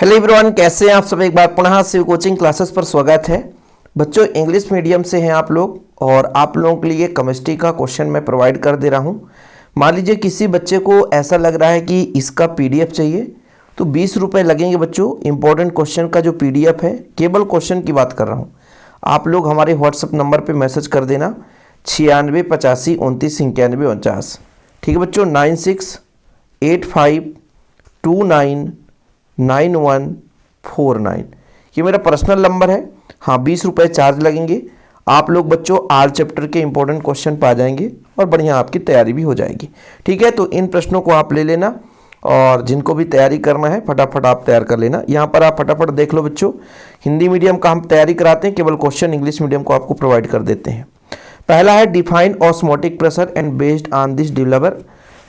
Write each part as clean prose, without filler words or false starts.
Hello everyone, कैसे हैं आप सब। एक बार पुनः शिव कोचिंग क्लासेस पर स्वागत है। बच्चों, इंग्लिश मीडियम से हैं आप लोग और आप लोगों के लिए केमिस्ट्री का क्वेश्चन मैं प्रोवाइड कर दे रहा हूं। मान लीजिए किसी बच्चे को ऐसा लग रहा है कि इसका पीडीएफ चाहिए तो 20 रुपये लगेंगे। बच्चों, इंपॉर्टेंट क्वेश्चन का जो पीडीएफ है, केवल क्वेश्चन की बात कर रहा हूँ, आप लोग हमारे व्हाट्सअप नंबर पर मैसेज कर देना 96 85 29 91 49। ठीक है बच्चों, 9685299149 ये मेरा पर्सनल नंबर है। हाँ, 20 रुपये चार्ज लगेंगे। आप लोग बच्चों आल चैप्टर के इंपॉर्टेंट क्वेश्चन पा जाएंगे और बढ़िया आपकी तैयारी भी हो जाएगी। ठीक है, तो इन प्रश्नों को आप ले लेना और जिनको भी तैयारी करना है फटाफट आप तैयार कर लेना। यहाँ पर आप फटाफट देख लो बच्चों, हिंदी मीडियम का हम तैयारी कराते हैं, केवल क्वेश्चन इंग्लिश मीडियम को आपको प्रोवाइड कर देते हैं। पहला है define osmotic pressure and based on this deliver,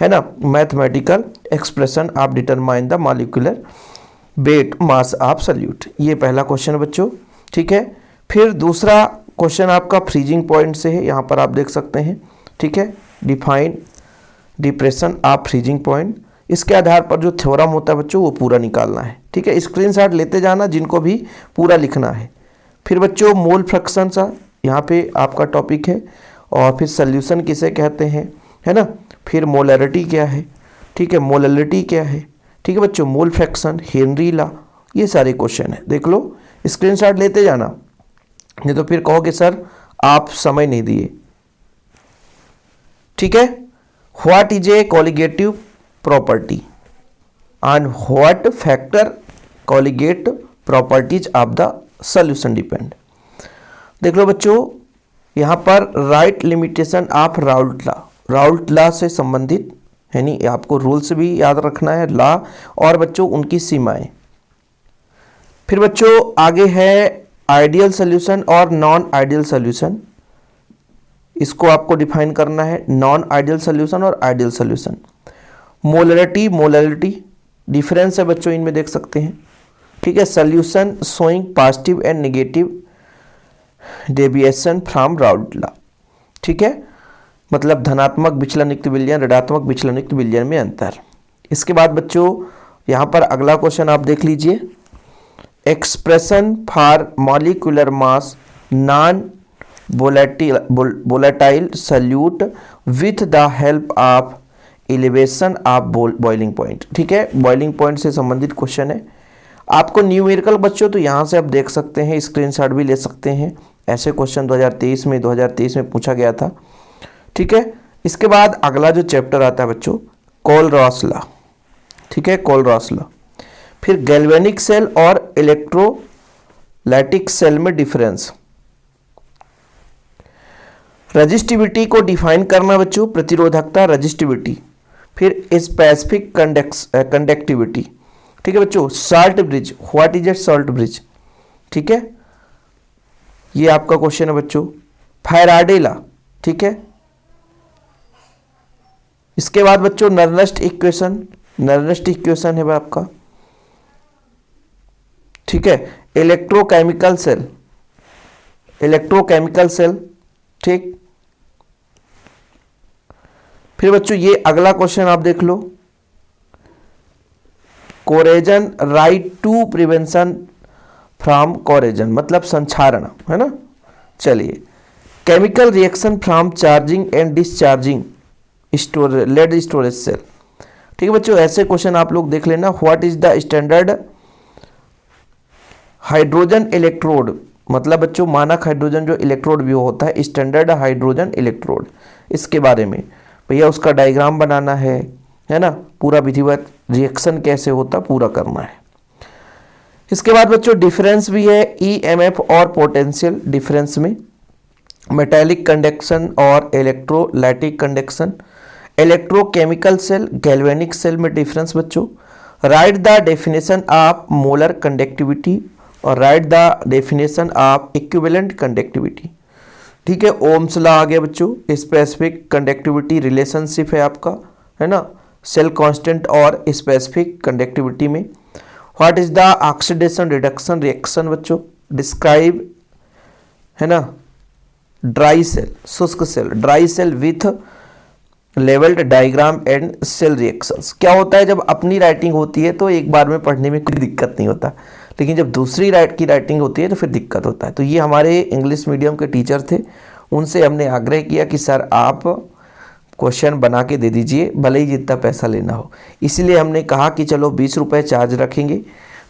है ना, मैथमेटिकल एक्सप्रेशन आप determine the molecular weight mass of solute. ये पहला क्वेश्चन है बच्चों। ठीक है, फिर दूसरा क्वेश्चन आपका फ्रीजिंग पॉइंट से है, यहाँ पर आप देख सकते हैं। ठीक है, define depression of freezing point, इसके आधार पर जो थ्योरम होता है बच्चों वो पूरा निकालना है। ठीक है, स्क्रीनशॉट लेते जाना जिनको भी पूरा लिखना है। फिर बच्चों मोल फ्रैक्शन सा यहाँ पे आपका टॉपिक है, और फिर सोल्यूशन किसे कहते हैं, है ना, फिर मोलरिटी क्या है। ठीक है, मोलरिटी क्या है। ठीक है बच्चों, मोल फ्रैक्शन, हेनरी लॉ, ये सारे क्वेश्चन है। देख लो, स्क्रीनशॉट लेते जाना, नहीं तो फिर कहोगे सर आप समय नहीं दिए। ठीक है, what is a colligative property on what factor colligate properties of the solution depend. देख लो बच्चों, यहाँ पर write limitation of Raoult law, Raoult law से संबंधित है, नहीं आपको रूल्स भी याद रखना है, लॉ और बच्चों उनकी सीमाएं। फिर बच्चों आगे है आइडियल सॉल्यूशन और नॉन आइडियल सॉल्यूशन, इसको आपको डिफाइन करना है, नॉन आइडियल सॉल्यूशन और ideal solution. Molarity, molarity difference है बच्चों इनमें देख सकते हैं। ठीक है, solution showing positive and negative deviation from Raoult law. ठीक है, मतलब धनात्मक विचलन युक्त विलयन, ऋणात्मक विचलन युक्त विलयन में अंतर। इसके बाद बच्चों यहाँ पर अगला क्वेश्चन आप देख लीजिए, expression for molecular mass non volatile solute with the help of elevation of boiling point. ठीक है, बॉइलिंग पॉइंट से संबंधित क्वेश्चन है। आपको न्यूमेरिकल बच्चों तो यहाँ से आप देख सकते हैं, स्क्रीनशॉट भी ले सकते हैं। ऐसे क्वेश्चन 2023 में पूछा गया था। ठीक है, इसके बाद अगला जो चैप्टर आता है बच्चों, कोल-रॉस लॉ। ठीक है, कोल-रॉस लॉ। फिर गैल्वेनिक सेल और इलेक्ट्रोलाइटिक सेल में डिफरेंस, रजिस्टिविटी को डिफाइन करना बच्चों, प्रतिरोधकता, रजिस्टिविटी। फिर स्पेसिफिक कंडक्टिविटी। ठीक है बच्चों, salt bridge, what is A salt bridge. ठीक है, ये आपका क्वेश्चन है बच्चों। Faraday law. ठीक है, इसके बाद बच्चों नर्नेस्ट इक्वेशन, नर्नेस्ट इक्वेशन है आपका। ठीक है, इलेक्ट्रोकेमिकल सेल, इलेक्ट्रोकेमिकल सेल। ठीक, फिर बच्चों ये अगला क्वेश्चन आप देख लो, corrosion right to prevention from corrosion, मतलब संक्षारण, है ना। चलिए, chemical reaction from charging and discharging lead storage cell. ठीक है बच्चों, ऐसे क्वेश्चन आप लोग देख लेना। What is the standard hydrogen electrode, मतलब बच्चों मानक हाइड्रोजन जो इलेक्ट्रोड भी होता है, स्टैंडर्ड हाइड्रोजन इलेक्ट्रोड, इसके बारे में भैया उसका डायग्राम बनाना है ना, पूरा विधिवत रिएक्शन कैसे होता पूरा करना है। इसके बाद बच्चों डिफरेंस भी है ईएमएफ और पोटेंशियल डिफरेंस में, मेटालिक कंडक्शन और electrolytic conduction, electrochemical cell, galvanic cell में डिफरेंस बच्चों। Write the definition of molar conductivity और write the definition of equivalent conductivity. ठीक है, ओम्स लॉ आ गया बच्चों। स्पेसिफिक कंडक्टिविटी रिलेशनशिप है आपका, है ना, सेल कांस्टेंट और स्पेसिफिक कंडक्टिविटी में। What is the oxidation reduction reaction बच्चों, डिस्क्राइब, है ना, ड्राई सेल, शुष्क सेल, dry cell with labelled diagram and cell reactions. क्या होता है, जब अपनी राइटिंग होती है तो एक बार में पढ़ने में कोई दिक्कत नहीं होता, लेकिन जब दूसरी की राइटिंग होती है तो फिर दिक्कत होता है। तो ये हमारे इंग्लिश मीडियम के टीचर थे, उनसे हमने आग्रह किया कि सर आप क्वेश्चन बना के दे दीजिए, भले ही जितना पैसा लेना हो। इसलिए हमने कहा कि चलो 20 रुपये चार्ज रखेंगे,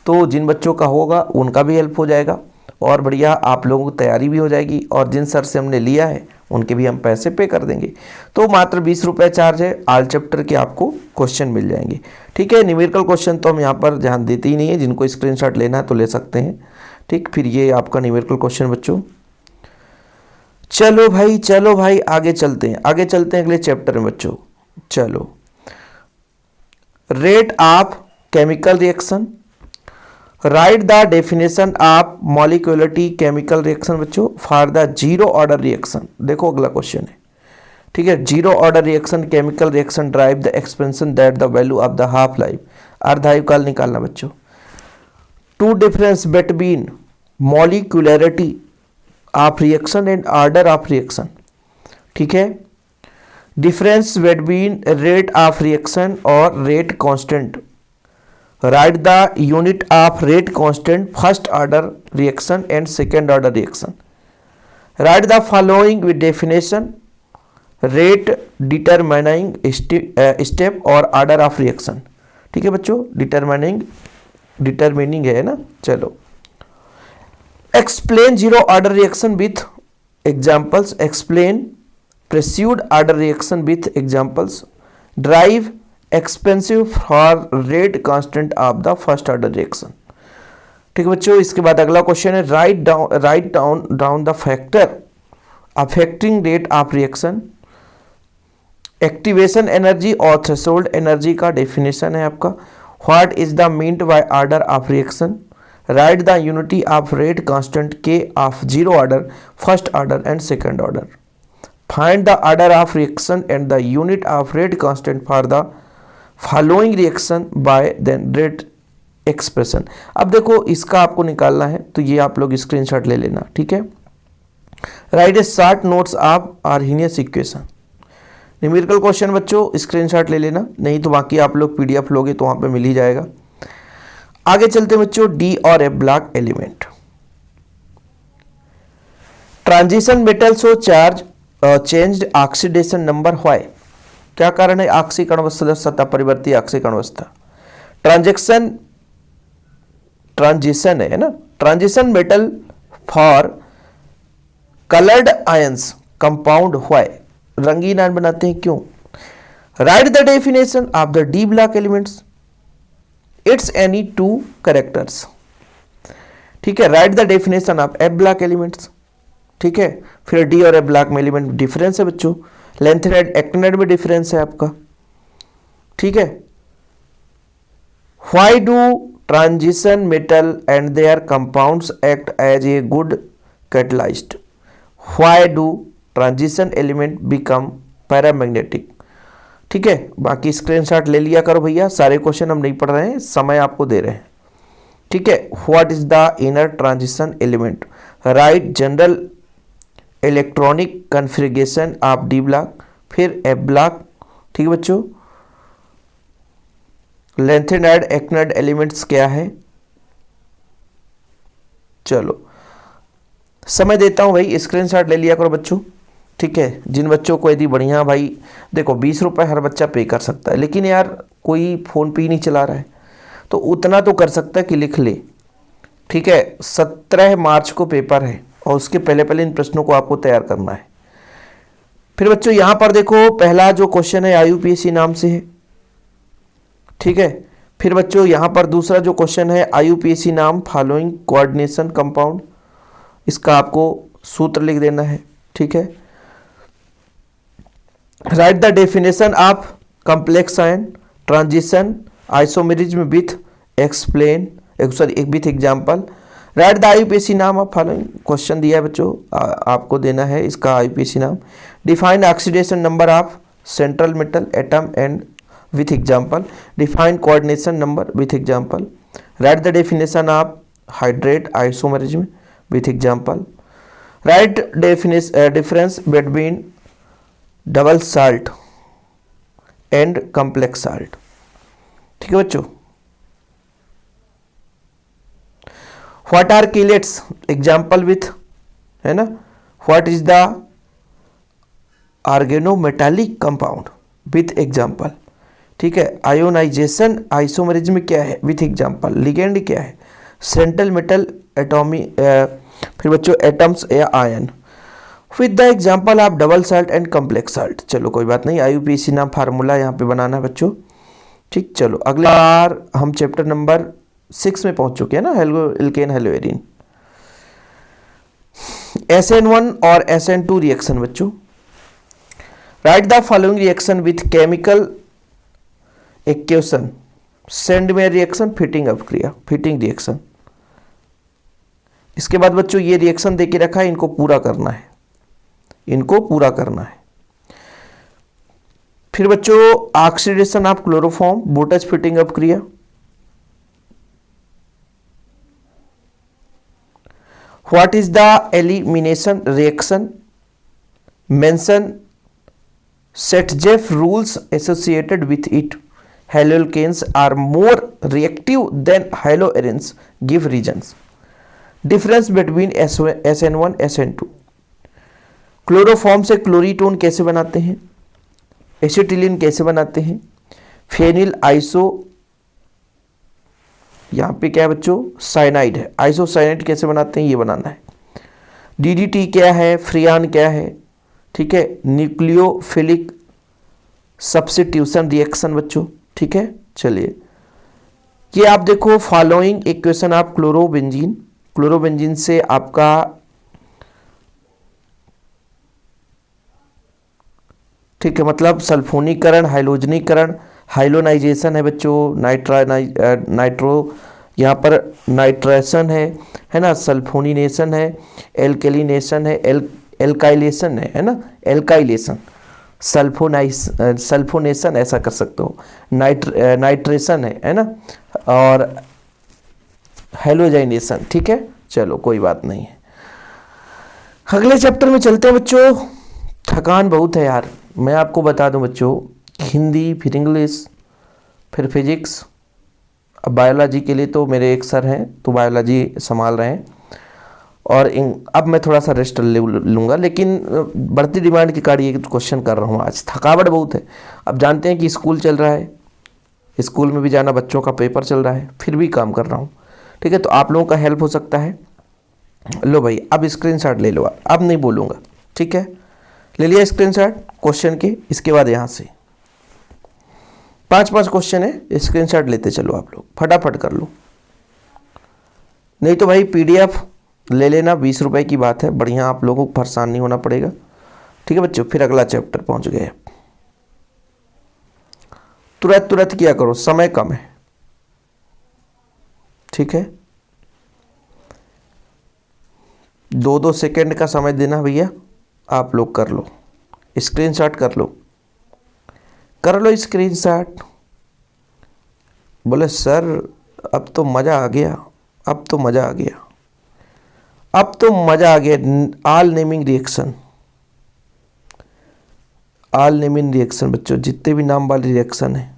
तो जिन बच्चों का होगा उनका भी हेल्प हो जाएगा और बढ़िया आप लोगों की तैयारी भी हो जाएगी, और जिन सर से हमने लिया है उनके भी हम पैसे पे कर देंगे। तो मात्र 20 रुपये चार्ज है, ऑल चैप्टर के आपको क्वेश्चन मिल जाएंगे। ठीक है, न्यूमेरिकल क्वेश्चन तो हम यहाँ पर ध्यान देते ही नहीं है, जिनको स्क्रीनशॉट लेना है तो ले सकते हैं। ठीक, फिर ये आपका न्यूमेरिकल क्वेश्चन बच्चों। चलो भाई आगे चलते हैं अगले चैप्टर में बच्चों। चलो, rate of chemical reaction, write the definition of molecularity chemical reaction बच्चों for the zero order reaction. देखो अगला क्वेश्चन है, ठीक है। Zero order reaction chemical reaction derive the expression that the value of the half life, अर्धायुकाल निकालना बच्चों। Two difference between molecularity of reaction and order of reaction, ठीक है। Difference between rate of reaction और rate constant, write the unit of rate constant first order reaction and second order reaction, write the following with definition, rate determining step और order of reaction. ठीक है बच्चों, determining है ना। चलो, explain zero order reaction with examples, explain pseudo order reaction with examples, derive expression for rate constant of the first order reaction. ठीक है बच्चों, इसके बाद अगला क्वेश्चन है, write down the factor affecting rate of reaction, activation energy और threshold energy का definition है आपका। What is the meant by order of reaction, write the unity of rate constant K of zero order, first order and second order, find the order of reaction and the unit of rate constant for the following reaction by then rate expression. अब देखो इसका आपको निकालना है, तो ये आप लोग स्क्रीनशॉट ले लेना, ठीक है। Right A short notes of Arrhenius equation, numerical question बच्चों स्क्रीनशॉट ले लेना, नहीं तो बाकी आप लोग पीडीएफ लोगे तो वहां पे मिल ही जाएगा। आगे चलते बच्चों, डी और F block element, transition metal show charge changed oxidation number why, क्या कारण है, ऑक्सीकरण अवस्था सतह परिवर्ती ऑक्सीकरण अवस्था। ट्रांजिशन है ना, transition metal for coloured ions compound why, रंगीन आयन बनाते हैं क्यों। Right the definition of the D block elements, it's any two characters, ठीक है। Write the definition of F block elements, ठीक है। फिर डी और एफ ब्लॉक में एलिमेंट डिफरेंस है बच्चों, लेंथेनाइड एक्टिनाइड में डिफरेंस है आपका, ठीक है। Why do transition metal and their compounds act as a good catalyst, why do transition element become paramagnetic, ठीक है। बाकी स्क्रीनशॉट ले लिया करो भैया, सारे क्वेश्चन हम नहीं पढ़ रहे हैं, समय आपको दे रहे हैं, ठीक है। What is the inner transition element, right general electronic configuration of D block, फिर एफ ब्लॉक, ठीक है बच्चों। लेंथेनाइड एक्टिनाइड एलिमेंट्स क्या है, चलो समय देता हूं भाई, स्क्रीनशॉट ले लिया करो बच्चों, ठीक है। जिन बच्चों को यदि बढ़िया भाई, देखो 20 रुपये हर बच्चा पे कर सकता है, लेकिन यार कोई फ़ोन पे ही नहीं चला रहा है, तो उतना तो कर सकता है कि लिख ले, ठीक है। 17 मार्च को पेपर है और उसके पहले इन प्रश्नों को आपको तैयार करना है। फिर बच्चों यहाँ पर देखो, पहला जो क्वेश्चन है आईयूपीएसी नाम से है, ठीक है। फिर बच्चों यहाँ पर दूसरा जो क्वेश्चन है आईयूपीएसी नाम फॉलोइंग कोऑर्डिनेशन कंपाउंड, इसका आपको सूत्र लिख देना है, ठीक है। Write the definition of complex ion, transition, isomerism with explain with example, write the IUPAC नाम ऑफ फॉलोइंग, क्वेश्चन दिया है बच्चों, आपको देना है इसका आईयूपीएसी नाम। Define oxidation number of central metal atom and with example, define coordination number with example, write the definition of hydrate isomerism with example, write difference between double salt and complex salt. ठीक है बच्चों। What are chelates, example with, है ना, what is the organometallic compound with example. ठीक है, ionisation isomerism क्या है with example, ligand क्या है, सेंट्रल मेटल एटॉमी, फिर बच्चों एटम्स या ion with the example of double salt and complex salt. चलो कोई बात नहीं, IUPAC नाम फार्मूला यहाँ पे बनाना है बच्चों। ठीक, चलो अगली बार हम चैप्टर नंबर 6 में पहुंच चुके हैं ना, हेलो एल्केन हेलोएरिन। SN1 और SN2 रिएक्शन बच्चों, write the following reaction with chemical equation, Sandmeyer reaction, Fittig अपक्रिया, फिटिंग रिएक्शन। इसके बाद बच्चों ये रिएक्शन देके रखा है, इनको पूरा करना है, इनको पूरा करना है। फिर बच्चों ऑक्सीडेशन ऑफ क्लोरोफॉर्म, बोटच फिटिंग अपक्रिया। What is the elimination reaction, mention Saytzeff rules associated with it, haloalkanes are more reactive than haloarenes, give reasons, difference between SN1 SN2। Chloroform से क्लोरीटोन कैसे बनाते हैं, एसिटिलीन कैसे बनाते हैं, फेनिल आइसो, यहाँ पे क्या है बच्चों साइनाइड है, आइसोसाइनाइड कैसे बनाते हैं ये बनाना है। DDT क्या है, फ्रियान क्या है। ठीक है, न्यूक्लियोफिलिक सब्स्टिट्यूशन रिएक्शन बच्चों। ठीक है, चलिए ये आप देखो following equation of chlorobenzene, chlorobenzene से आपका ठीक है मतलब सल्फोनीकरण, हाइलोजनीकरण, हाइलोनाइजेशन है बच्चों, नाइट्रो यहाँ पर नाइट्रेशन है ना, सल्फोनिनेशन है, एल्केलिनेशन है, एल्काइलेशन है ना, एल्काइलेशन, सल्फोनेशन ऐसा कर सकते हो, नाइट्रेशन है ना, और हेलोजाइनेशन। ठीक है, चलो कोई बात नहीं है। अगले चैप्टर में चलते हैं बच्चों। थकान बहुत है यार, मैं आपको बता दूं बच्चों, हिंदी फिर इंग्लिश फिर फिजिक्स, अब बायोलॉजी के लिए तो मेरे एक सर हैं तो बायोलॉजी संभाल रहे हैं, और अब मैं थोड़ा सा रेस्ट ले लूँगा, लेकिन बढ़ती डिमांड के कारण ये क्वेश्चन कर रहा हूँ आज, थकावट बहुत है। अब जानते हैं कि स्कूल चल रहा है, स्कूल में भी जाना, बच्चों का पेपर चल रहा है, फिर भी काम कर रहा हूँ। ठीक है, तो आप लोगों का हेल्प हो सकता है। लो भाई अब स्क्रीनशॉट ले लो, अब नहीं बोलूँगा। ठीक है, ले लिया स्क्रीनशॉट क्वेश्चन के। इसके बाद यहाँ से 5-5 क्वेश्चन है, स्क्रीनशॉट लेते चलो आप लोग, फटाफट कर लो, नहीं तो भाई PDF ले लेना, 20 रुपए की बात है, बढ़िया, आप लोगों को परेशान नहीं होना पड़ेगा। ठीक है बच्चों, फिर अगला चैप्टर पहुंच गए। तुरंत तुरंत किया करो, समय कम है। ठीक है, 2-2 सेकेंड का समय देना भैया, आप लोग कर लो, स्क्रीनशॉट कर लो स्क्रीनशॉट। बोले सर अब तो मज़ा आ गया, अब तो मज़ा आ गया, अब तो मज़ा आ गया। All naming reaction, all naming reaction बच्चों, जितने भी नाम वाले रिएक्शन है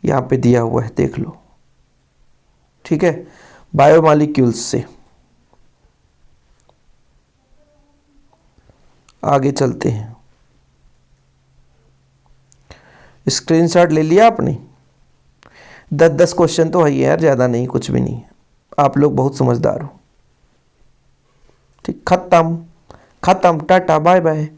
यहाँ पे दिया हुआ है, देख लो। ठीक है, बायोमॉलिक्यूल्स से आगे चलते हैं। स्क्रीनशॉट ले लिया आपने? 10-10 क्वेश्चन तो है यार, ज़्यादा नहीं, कुछ भी नहीं है, आप लोग बहुत समझदार हो। ठीक, खत्म, टाटा बाय बाय।